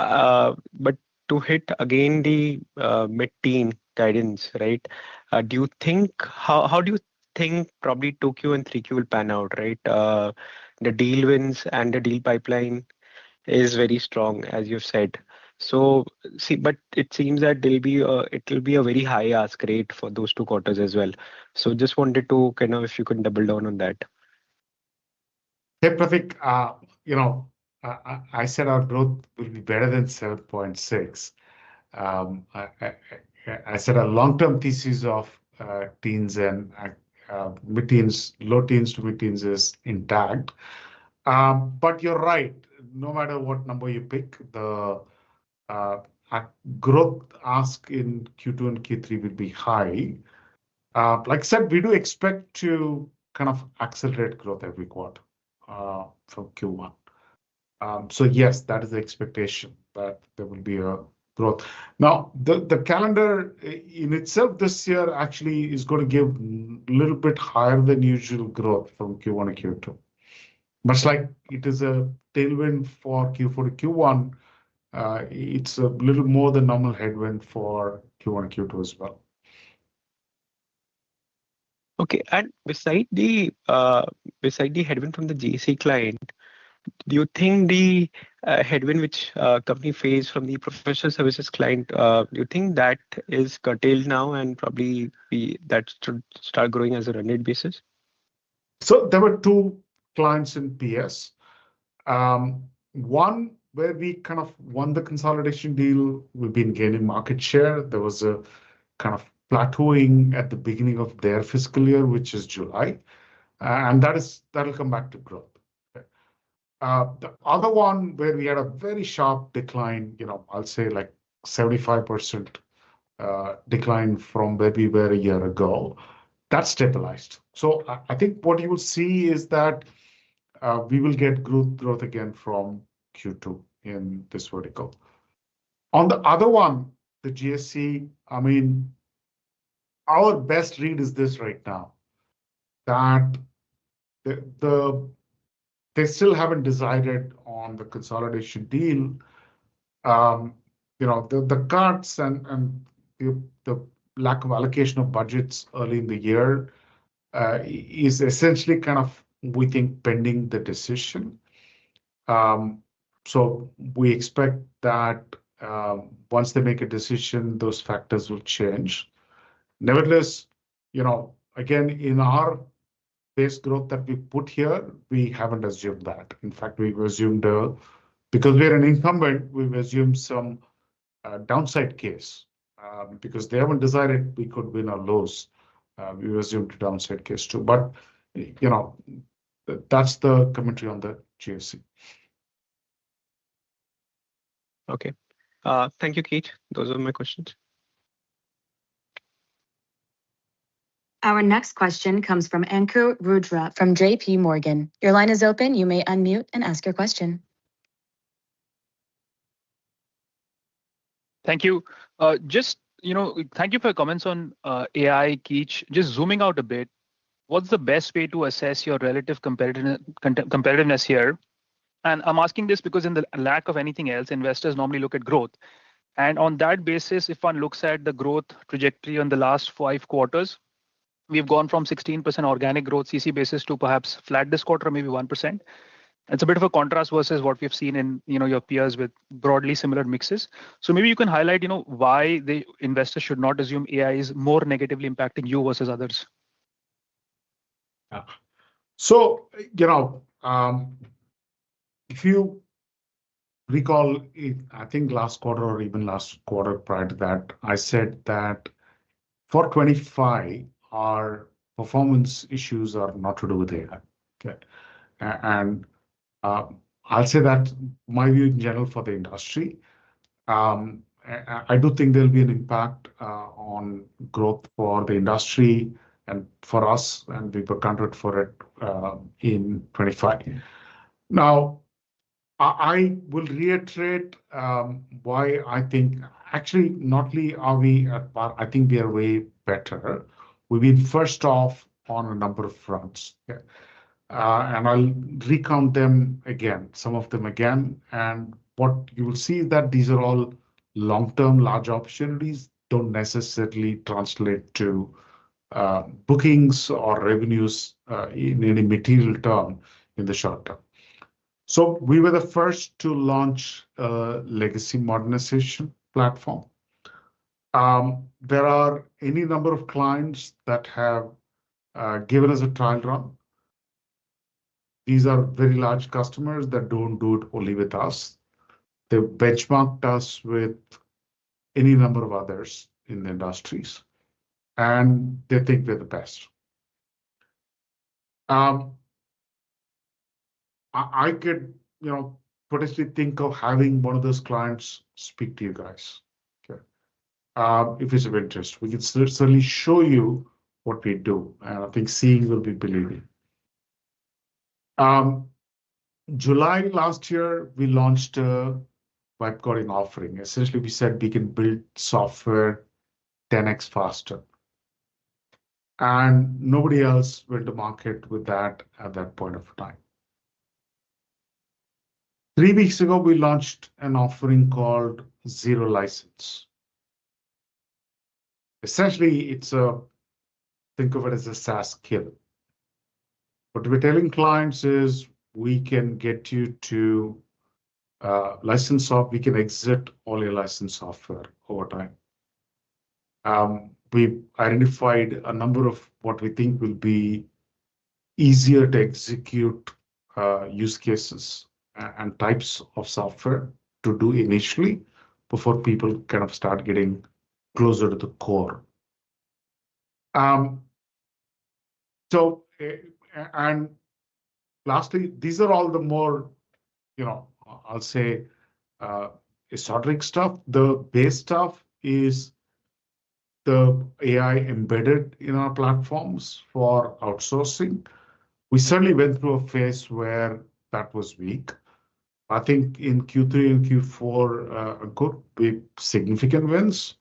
but to hit again the mid-teen guidance, right? Do you think how do you think probably 2Q and 3Q will pan out, right? The deal wins and the deal pipeline is very strong, as you've said. So see, but it seems that it will be a very high ask rate for those 2 quarters as well. So just wanted to kind of if you could double down on that. Hey, Pratik, I said our growth will be better than 7.6. I said our long-term thesis of teens and mid-teens, low teens to mid-teens is intact. But you're right. No matter what number you pick, the growth ask in Q2 and Q3 will be high. Like I said, we do expect to kind of accelerate growth every quarter from Q1. So yes, that is the expectation that there will be a growth. Now, the calendar in itself this year actually is going to give a little bit higher than usual growth from Q1 to Q2. Much like it is a tailwind for Q4 to Q1, it's a little more than normal headwind for Q1 and Q2 as well. Okay, and beside the headwind from the GSC client, do you think the headwind which company faced from the professional services client, do you think that is curtailed now and probably that should start growing as a run rate basis? So there were 2 clients in PS. One where we kind of won the consolidation deal, we've been gaining market share. There was a kind of plateauing at the beginning of their fiscal year, which is July, and that'll come back to growth. The other one where we had a very sharp decline, I'll say like 75% decline from where we were a year ago, that stabilized. So I think what you will see is that we will get growth again from Q2 in this vertical. On the other one, the GSC, I mean, our best read is this right now, that they still haven't decided on the consolidation deal. The cuts and the lack of allocation of budgets early in the year is essentially kind of, we think, pending the decision. So we expect that once they make a decision, those factors will change. Nevertheless, again, in our base growth that we put here, we haven't assumed that. In fact, we've assumed, because we're an incumbent, we've assumed some downside case. Because they haven't decided we could win or lose. We assumed a downside case too. But, that's the commentary on the GSC. Okay. Thank you, Keith. Those are my questions. Our next question comes from Ankur Rudra from JP Morgan. Your line is open. You may unmute and ask your question. Thank you. Thank you for your comments on AI, Keech. Just zooming out a bit, what's the best way to assess your relative competitiveness here? And I'm asking this because in the lack of anything else, investors normally look at growth. And on that basis, if one looks at the growth trajectory on the last 5 quarters, we've gone from 16% organic growth CC basis to perhaps flat this quarter, maybe 1%. It's a bit of a contrast versus what we've seen in your peers with broadly similar mixes. So maybe you can highlight why the investors should not assume AI is more negatively impacting you versus others. Yeah. So if you recall, I think last quarter or even last quarter prior to that, I said that for 25, our performance issues are not to do with AI. Okay. And I'll say that my view in general for the industry, I do think there'll be an impact on growth for the industry and for us, and we've accounted for it in 25. Now, I will reiterate why I think, actually, not only are we at par, I think we are way better. We've been first off on a number of fronts. Okay? And I'll recount them again, some of them again. And what you will see is that these are all long-term large opportunities, don't necessarily translate to bookings or revenues in any material term in the short term. So we were the first to launch a legacy modernization platform. There are any number of clients that have given us a trial run. These are very large customers that don't do it only with us. They've benchmarked us with any number of others in the industries, and they think we're the best. I could, potentially think of having one of those clients speak to you guys. Okay. If it's of interest, we can certainly show you what we do. And I think seeing will be believing. July last year, we launched a vibe coding offering. Essentially, we said we can build software 10x faster. And nobody else went to market with that at that point of time. 3 weeks ago, we launched an offering called Zero License. Essentially, think of it as a SaaS kill. What we're telling clients is we can get you to license off, we can exit all your licensed software over time. We identified a number of what we think will be easier to execute use cases and types of software to do initially before people kind of start getting closer to the core. And lastly, these are all the more, I'll say, esoteric stuff. The base stuff is the AI embedded in our platforms for outsourcing. We certainly went through a phase where that was weak. I think in Q3 and Q4, good, big, significant wins.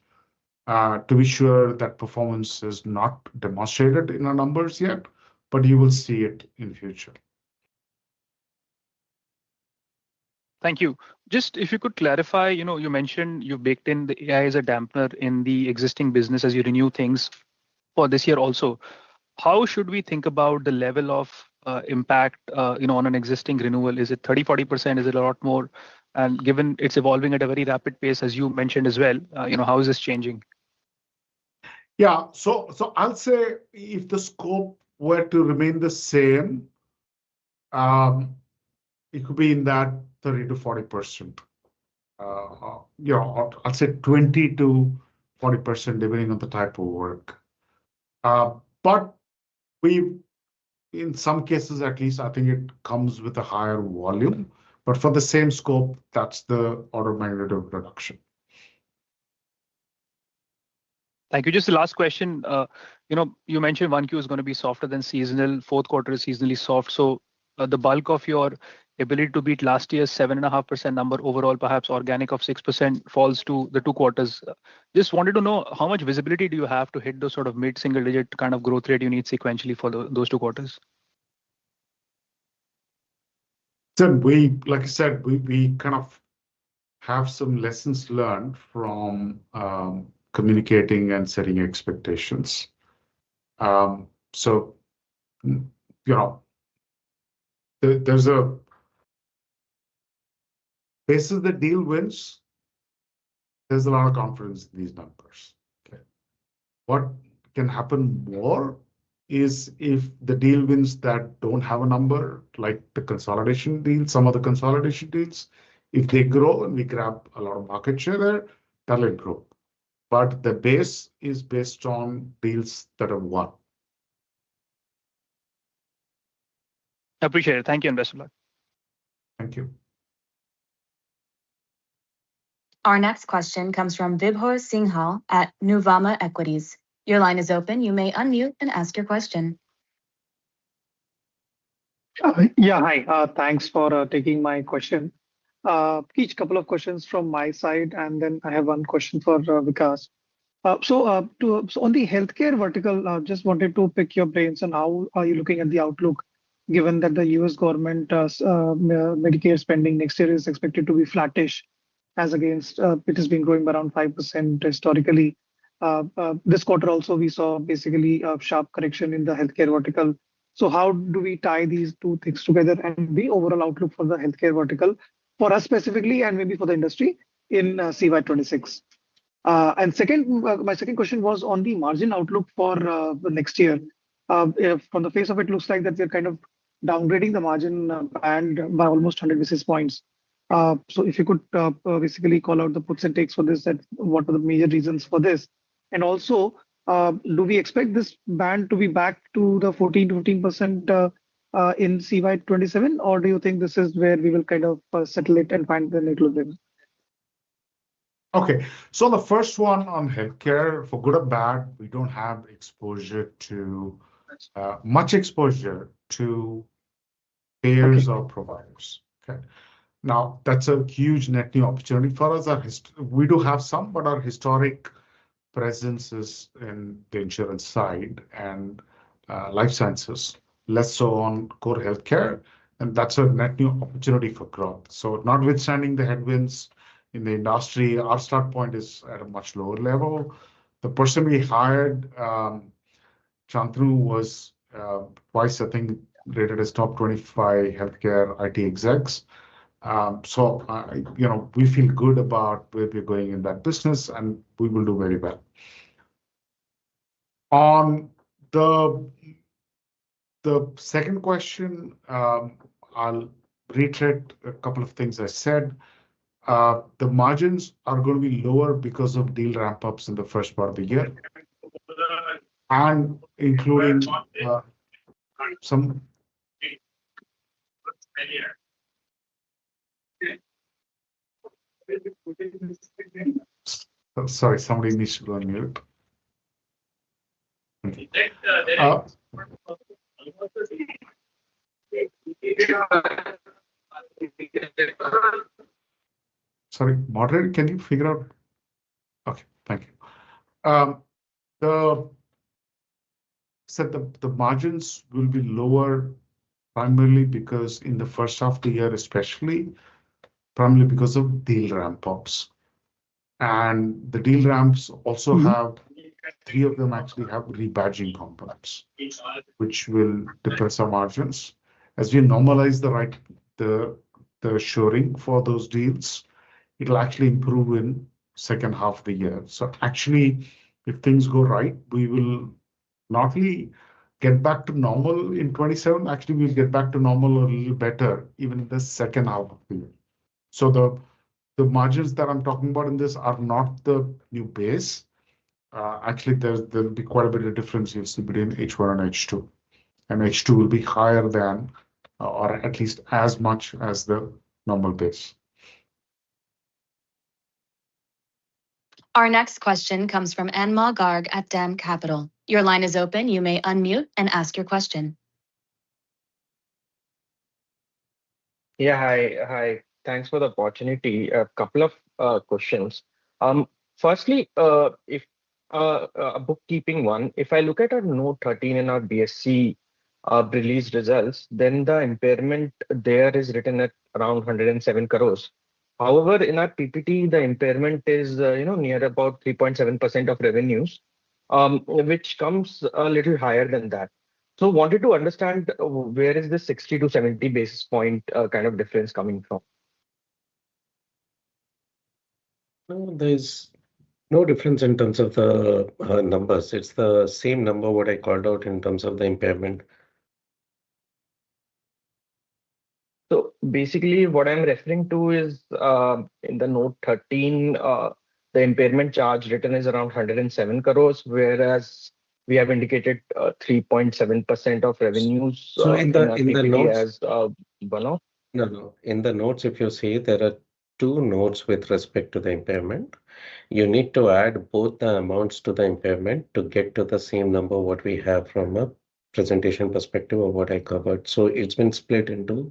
To be sure that performance is not demonstrated in our numbers yet, but you will see it in future. Thank you. Just if you could clarify, you mentioned you baked in the AI as a dampener in the existing business as you renew things for this year also. how should we think about the level of impact, on an existing renewal? Is it 30, 40%? Is it a lot more? And given it's evolving at a very rapid pace, as you mentioned as well, how is this changing? Yeah, so I'll say if the scope were to remain the same, it could be in that 30 to 40%. I'll say 20 to 40% depending on the type of work. But in some cases, at least, I think it comes with a higher volume. But for the same scope, that's the order of magnitude of reduction. Thank you. Just the last question. You mentioned 1Q is going to be softer than seasonal. Fourth quarter is seasonally soft. So the bulk of your ability to beat last year's 7.5% number overall, perhaps organic of 6%, falls to the 2 quarters. Just wanted to know how much visibility do you have to hit those sort of mid-single digit kind of growth rate you need sequentially for those 2 quarters? So like I said, we kind of have some lessons learned from communicating and setting expectations. So, there's a basis the deal wins. There's a lot of confidence in these numbers. Okay. What can happen more is if the deal wins that don't have a number, like the consolidation deals, some of the consolidation deals, if they grow and we grab a lot of market share there, that'll improve. But the base is based on deals that have won. I appreciate it. Thank you and best of luck. Thank you. Our next question comes from Vibhor Singhal at Nuvama Equities. Your line is open. You may unmute and ask your question. Yeah, hi. Thanks for taking my question. Each couple of questions from my side, and then I have one question for Vikas. So on the healthcare vertical, just wanted to pick your brains on how are you looking at the outlook, given that the US government Medicare spending next year is expected to be flattish, as against it has been growing around 5% historically. This quarter also, we saw basically a sharp correction in the healthcare vertical. So how do we tie these two things together and the overall outlook for the healthcare vertical for us specifically and maybe for the industry in CY26? And my second question was on the margin outlook for the next year. From the face of it, looks like that we're kind of downgrading the margin band by almost 100 basis points. So if you could basically call out the puts and takes for this, that what are the major reasons for this? And also, do we expect this band to be back to the 14 to 15% in CY27, or do you think this is where we will kind of settle it and find the equilibrium? Okay, so the first one on healthcare, for good or bad, we don't have much exposure to payers or providers. Okay, now that's a huge net new opportunity for us. We do have some, but our historic presence is in the insurance side and life sciences, less so on core healthcare, and that's a net new opportunity for growth. So notwithstanding the headwinds in the industry, our start point is at a much lower level. The person we hired, Shantanu, was twice, I think, rated as top 25 healthcare IT execs. So, we feel good about where we're going in that business, and we will do very well. On the second question, I'll reiterate a couple of things I said. The margins are going to be lower because of deal ramp-ups in the first part of the year, and including some. Sorry, somebody needs to go on mute. Sorry, moderator, can you figure out? Okay, thank you. The margins will be lower primarily because in the first half of the year, especially, primarily because of deal ramp-ups. And the deal ramps also have 3 of them actually have rebadging components, which will depress our margins. As we normalize the shoring for those deals, it'll actually improve in second half of the year. So actually, if things go right, we will not only get back to normal in 27, actually we'll get back to normal a little better even in the second half of the year. So the margins that I'm talking about in this are not the new base. Actually, there'll be quite a bit of difference you'll see between H1 and H2. And H2 will be higher than, or at least as much as the normal base. Our next question comes from Anma Garg at DAM Capital. Your line is open. You may unmute and ask your question. Yeah, hi. Thanks for the opportunity. A couple of questions. Firstly, if a bookkeeping one, if I look at our note 13 in our BSC released results, then the impairment there is written at around 107 crores. However, in our PPT, the impairment is near about 3.7% of revenues, which comes a little higher than that. So wanted to understand where is the 60 to 70 basis point kind of difference coming from? No, there's no difference in terms of the numbers. It's the same number what I called out in terms of the impairment. So basically what I'm referring to is in the note 13, the impairment charge written is around 107 crores, whereas we have indicated 3.7% of revenues So in the PPT notes, as one-off. No. In the notes, if you see, there are 2 notes with respect to the impairment. You need to add both the amounts to the impairment to get to the same number what we have from a presentation perspective of what I covered. So it's been split into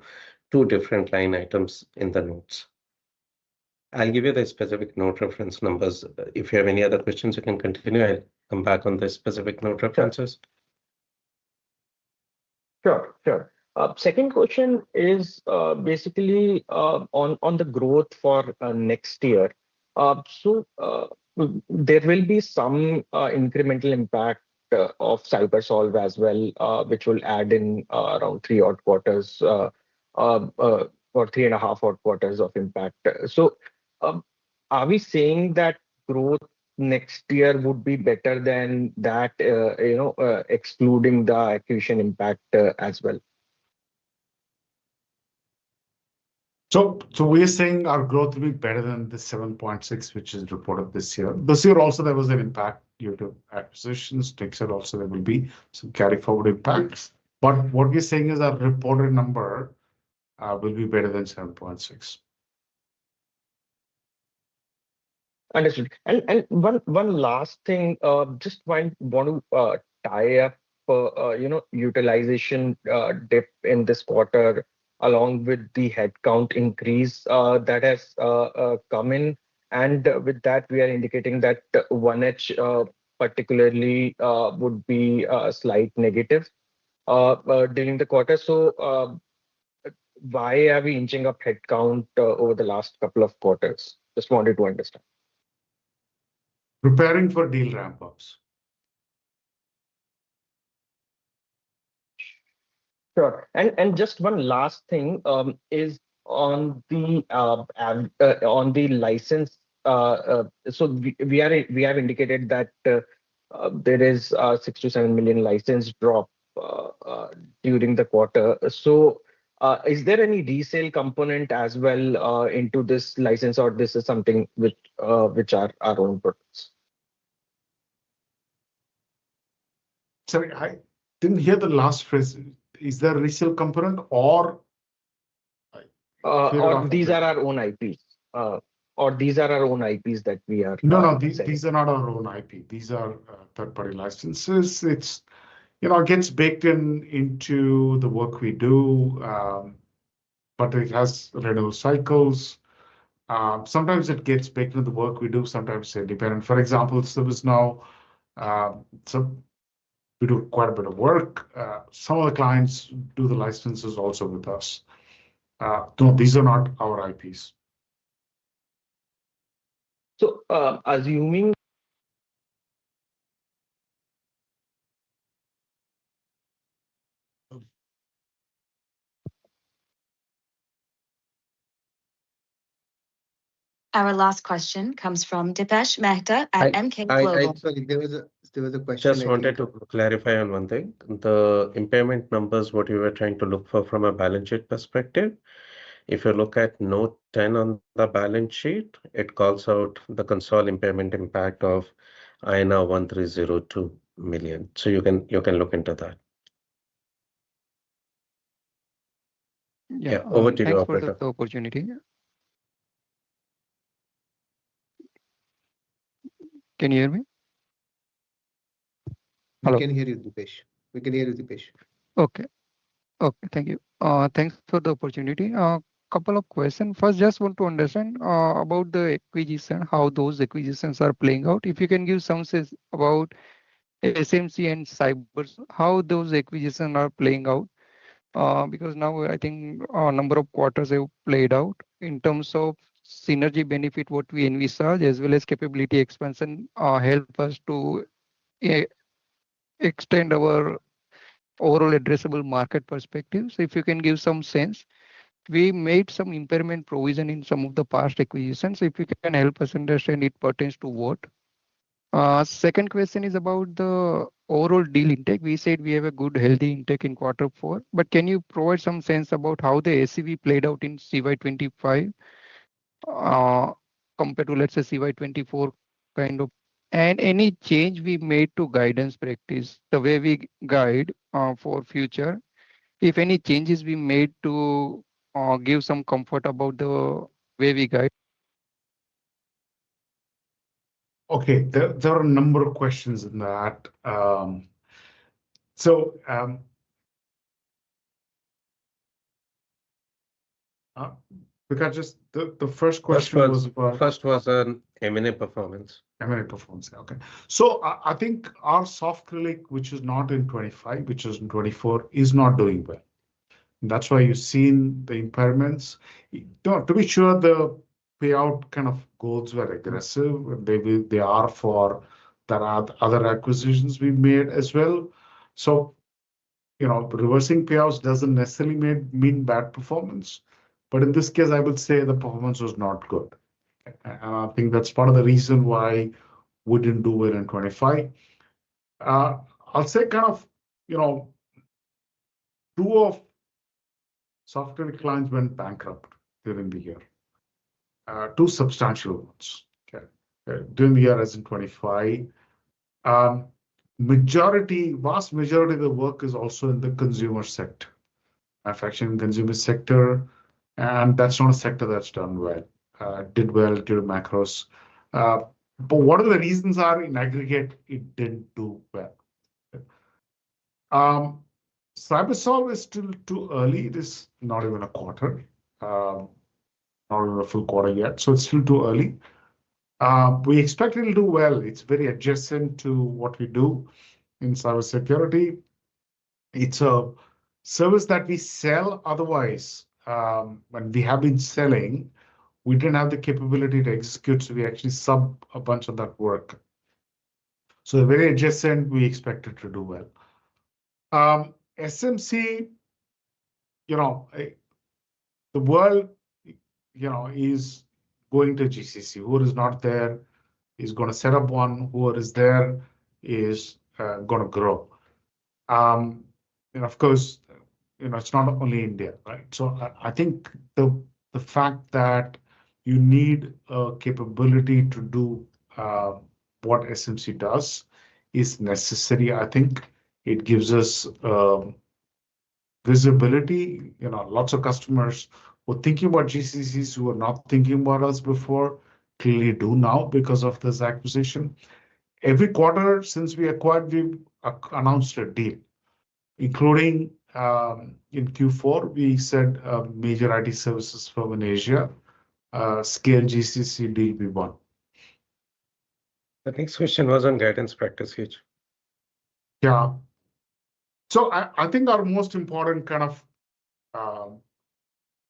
2 different line items in the notes. I'll give you the specific note reference numbers. If you have any other questions, you can continue. I'll come back on the specific note references. Sure. Second question is basically on the growth for next year. So there will be some incremental impact of CyberSolve as well, which will add in around 3 odd quarters or 3.5 odd quarters of impact. So are we saying that growth next year would be better than that, excluding the acquisition impact as well? So we're saying our growth will be better than the 7.6, which is reported this year. This year also there was an impact due to acquisitions. Next year also there will be some carry forward impacts. But what we're saying is our reported number will be better than 7.6. Understood. And one last thing, just want to tie up, utilization dip in this quarter, along with the headcount increase that has come in. And with that, we are indicating that 1H particularly would be a slight negative during the quarter. So why are we inching up headcount over the last couple of quarters? Just wanted to understand. Preparing for deal ramp-ups. Sure. And just one last thing is on the license. So we have indicated that there is 6 to 7 million license drop during the quarter. So is there any resale component as well into this license, or this is something which are our own products? Sorry, I didn't hear the last phrase. Is there a resale component or these are our own IPs? Or these are our own IPs that we are. No, these are not our own IP. These are third-party licenses. It's, it gets baked into the work we do, but it has renewal cycles. Sometimes it gets baked into the work we do. Sometimes it's independent. For example, ServiceNow, we do quite a bit of work. Some of the clients do the licenses also with us. No, these are not our IPs. So assuming Our last question comes from Dipesh Mehta at MK Global. Sorry, there was a question. Just wanted to clarify on one thing. The impairment numbers, what you were trying to look for from a balance sheet perspective, if you look at note 10 on the balance sheet, it calls out the console impairment impact of INR 1302 million. So you can look into that. Yeah, over to you, Thanks for operator. the opportunity. Can you hear me? We can hear you, Dipesh. We can hear you, Dipesh. Okay. Okay, thank you. Thanks for the opportunity. Couple of questions. First, just want to understand about the acquisition, how those acquisitions are playing out. If you can give some sense about SMC and Cybers, how those acquisitions are playing out. Because now I think a number of quarters have played out in terms of synergy benefit, what we envisage, as well as capability expansion, help us to extend our overall addressable market perspective. So if you can give some sense, we made some impairment provision in some of the past acquisitions. If you can help us understand it pertains to what. Second question is about the overall deal intake. We said we have a good healthy intake in Q4, but can you provide some sense about how the ACV played out in CY25 compared to, let's say, CY24 kind of, and any change we made to guidance practice, the way we guide for future, if any changes we made to give some comfort about the way we guide. Okay, there are a number of questions in that. Because just the first question was about. First was an M&A performance. M&A performance, okay. So I think our soft relic, which is not in 25, which is in 24, is not doing well. That's why you've seen the impairments. To be sure, the payout kind of goals were aggressive. They are for the other acquisitions we made as well. So, reversing payouts doesn't necessarily mean bad performance. But in this case, I would say the performance was not good. And I think that's part of the reason why we didn't do well in 25. I'll say kind of, two of software clients went bankrupt during the year. Two substantial ones, okay, during the year as in 25. Vast majority of the work is also in the consumer sector, manufacturing consumer sector, and that's not a sector that's done well, did well due to macros. But what are the reasons are in aggregate, it didn't do well. CyberSolve is still too early. It is not even a quarter, not even a full quarter yet. So it's still too early. We expect it'll do well. It's very adjacent to what we do in cybersecurity. It's a service that we sell otherwise. When we have been selling, we didn't have the capability to execute, so we actually sub a bunch of that work. So very adjacent, we expect it to do well. SMC, the world, is going to GCC. Whoever is not there is going to set up one. Whoever is there is going to grow. And of course, it's not only India, right? So I think the fact that you need a capability to do what SMC does is necessary. I think it gives us visibility. Lots of customers were thinking about GCCs who were not thinking about us before, clearly do now because of this acquisition. Every quarter since we acquired, we've announced a deal, including in Q4, we said a major IT services firm in Asia, scale GCC deal we won. The next question was on guidance practice, H. Yeah. So I think our most important kind of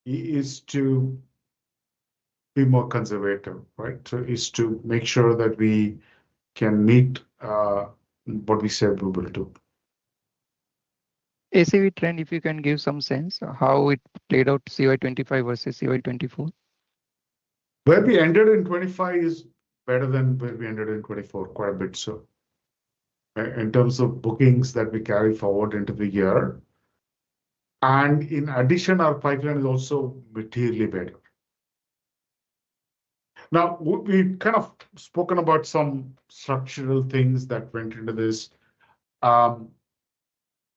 is to be more conservative, right? So is to make sure that we can meet what we said we will do. ACV trend, if you can give some sense how it played out CY25 versus CY24. Where we ended in 25 is better than where we ended in 24, quite a bit so. In terms of bookings that we carry forward into the year. And in addition, our pipeline is also materially better. Now, we've kind of spoken about some structural things that went into this.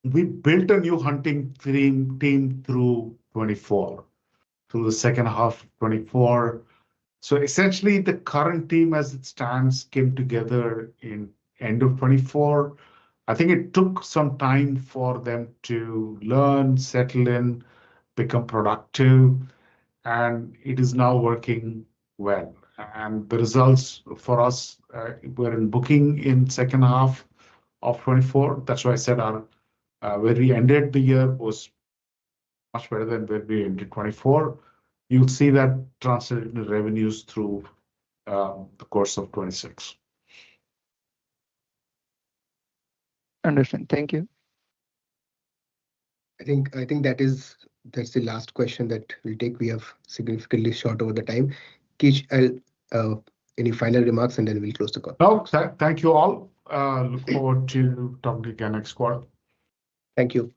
We built a new hunting team through 24, through the second half of 24. So essentially, the current team as it stands came together in end of 24. I think it took some time for them to learn, settle in, become productive, and it is now working well. And the results for us were in booking in second half of 24. That's why I said our where we ended the year was much better than where we ended 24. You'll see that translated into revenues through the course of 26. Understand. Thank you. I think that's the last question that we'll take. We have significantly short over the time. Kish, any final remarks and then we'll close the call. No, thank you all. Look forward to talking to you again next quarter. Thank you.